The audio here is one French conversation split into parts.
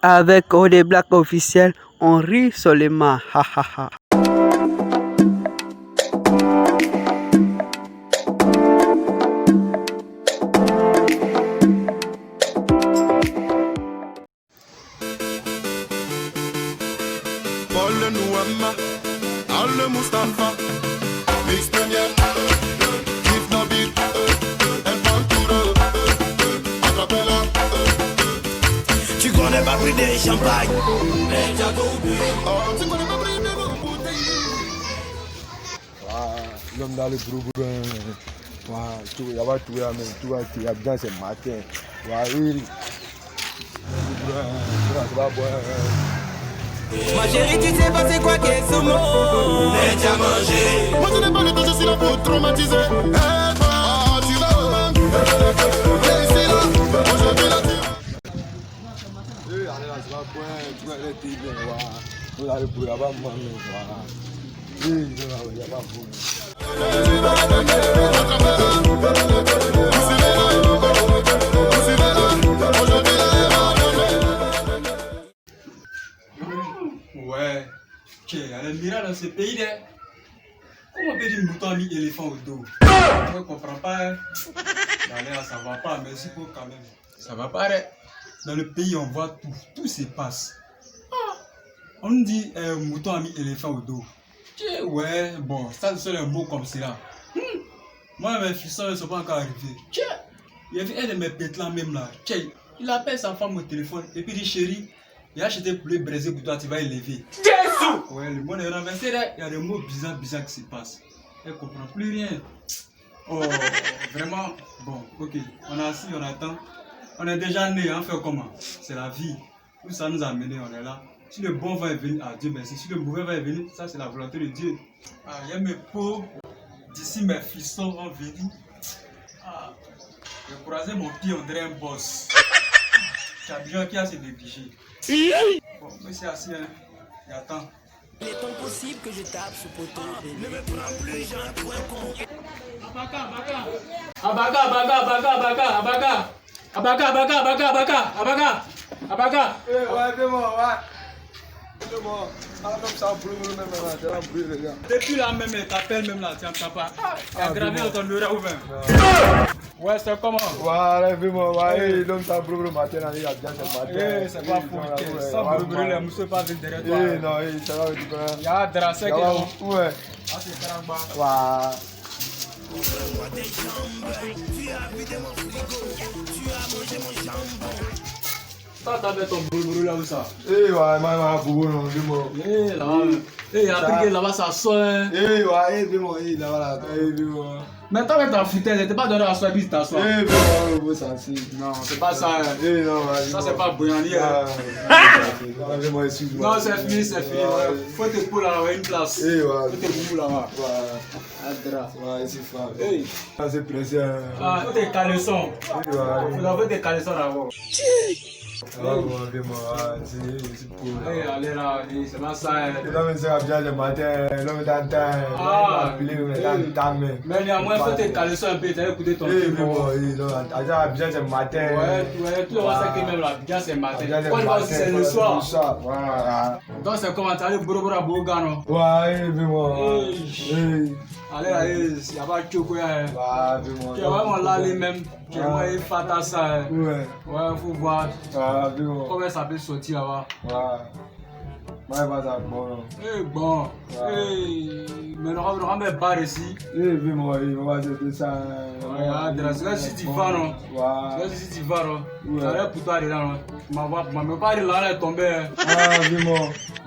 Avec OD Black officiel, on rit seulement. Ha ha ha. Paul Nouama, Al Mustafa, Mix Premier, Kif Nabil, El Pantouro, Acapella. Tu connais pas pris des champagne, mais t'as compris. Tu connais pas pris de bouteilles. L'homme dans le gros bourrin, il y a tout là, mais tout il y a bien ce matin. Oui. Ma chérie, tu sais pas c'est quoi qu'est ce mot. Mais t'as mangé. Moi je n'ai pas le temps, je suis là pour traumatiser. Tu vas ici là, aujourd'hui là Allez là, c'est pas bon, tu vas aller te dire, on a le bruit là-bas, oui, il y a pas bon. Ouais, il y a un miracle dans ce pays là. Comment on peut dire mouton a mis éléphant au dos? Je ne comprends pas. Là, ça va pas, merci pour quand même. Ça va pas. Dans le pays, on voit tout, tout se passe. On nous dit mouton a mis éléphant au dos. Ouais, bon, ça c'est un mot comme cela. Moi, mes fils ne sont pas encore arrivés. Il y avait un de mes bêtes là même là. Il appelle sa femme au téléphone et puis il dit chérie, il a acheté poulet braisé pour toi, tu vas élever. Jésus! Ouais, le monde est renversé là, il y a des mots bizarres qui se passent. Elle ne comprend plus rien. Oh, vraiment, bon, ok, on est assis, on attend. On est déjà né, on fait comment? C'est la vie. Où ça nous a mené, on est là. Si le bon va venir, ah Dieu merci. Si le mauvais va venir, ça c'est la volonté de Dieu. Ah, il y a mes peaux. D'ici mes frissons vont venir. Ah, j'ai croisé mon pied, on dirait un boss. Tu as besoin qui a se dépliger. Bon, monsieur assis, hein. Il attend. Il est impossible que je tape ce poteau. Ne me prends plus, j'ai un point con. Abaga. Ouais, fais-moi, ouais. Fais-moi. Ah, comme ça, brûle même là, tu vas brûler, les gars. Depuis là même, t'appelles même là, tu n'entends pas. Il y a gravé dans ton oreille ouvert. Ouais, c'est comment? Voilà, fais-moi, ouais, l'homme ça brûle le matin, il y a bien ce matin. C'est pas fou, ça brûle les mousseaux pas venir derrière toi. Non, ça va, tu connais. Il y a un dracé qui est là. Ouais. Ah, c'est caramba. Ouais. Tu as vidé mon frigo, tu as mangé mon jambon. Toi, t'avais ton boulot là où ça? Ouais, maman, boubou, non, dis-moi. Là-bas, ça sonne. Ouais, dis-moi, là-bas, dis-moi. Mais toi, avec ta foutaise, t'es pas donné à soi, puis t'assois. Dis-moi, ça, si. Non, c'est pas ça. Non, Ça, c'est pas Bouyani. Dis-moi, excuse-moi. Non, c'est fini, c'est fini. Faut te pour là, une place. Ouais. Faut te boubou là-bas. Ouais, c'est fort. Hey. C'est pressé. Ah, faut tes caleçons. Faut avoir tes caleçons d'abord. C'est pour. Allez là, c'est pas ça. L'homme s'est bien le matin, l'homme est en temps. Mais néanmoins, faut tes caleçons un peu, t'as écouté ton film. Bien ce matin. Ouais, tout le monde sait que même là, bien c'est matin. Quand c'est le soir. Donc c'est comment t'as allé Borobora Bogano. Ouais, dis-moi. Allez là, il n'y a pas de choco. Tu vas vraiment là les mêmes. Tu vas faire ça. Ouais, faut voir. Comment ça peut sortir là-bas. Bon. Mais on va mettre barre ici. Si tu vas, non? Si tu vas, non? Ça va pour toi là, non? Mais pas là, est tombé.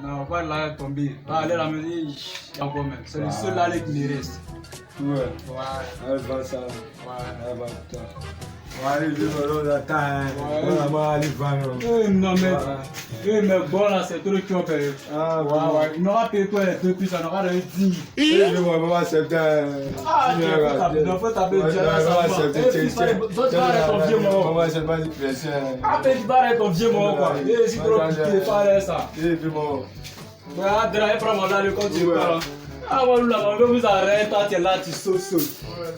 Non, pas là, est tombé. Allez la maison, c'est le seul là qui me reste. Non mais bon là c'est trop chaud. Il n'aura payé toi les deux puis ça n'aura rien dit. Faut taper ton vieux moment quoi. Si tu veux faire ça. Prends mon là le compte du parent. Ah, on vous arrête, toi tu es là, tu sautes.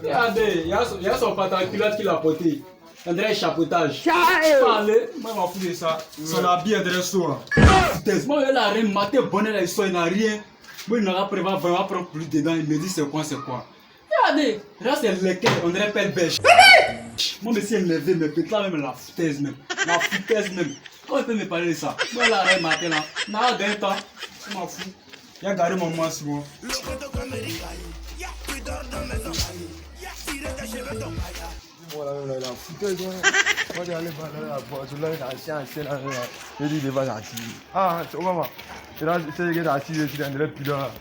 Regardez, il y a son pantalon culotte qui l'a porté. On dirait chapeautage. Allez, moi, m'en fous de ça. Son habit est de resto. Moi, elle a rien maté, bonnet, là, il n'a rien. Moi, il n'aura vraiment prendre plus dedans. Il me dit c'est quoi. Regardez, là, c'est lequel, on dirait pelle bêche. Moi, monsieur, il me levé, mais peut-être là, même la foutaise même. Comment il peut me parler de ça? Moi, elle a rien maté, là. N'a pas gagné temps. Je m'en fous. Il a gardé mon mois sur moi. Voilà, la foutaise, moi, j'allais voir la voiture, là, c'est là, je dis, il va assis. Ah, c'est comment? C'est là, c'est le gars assis, je suis dans le pilote.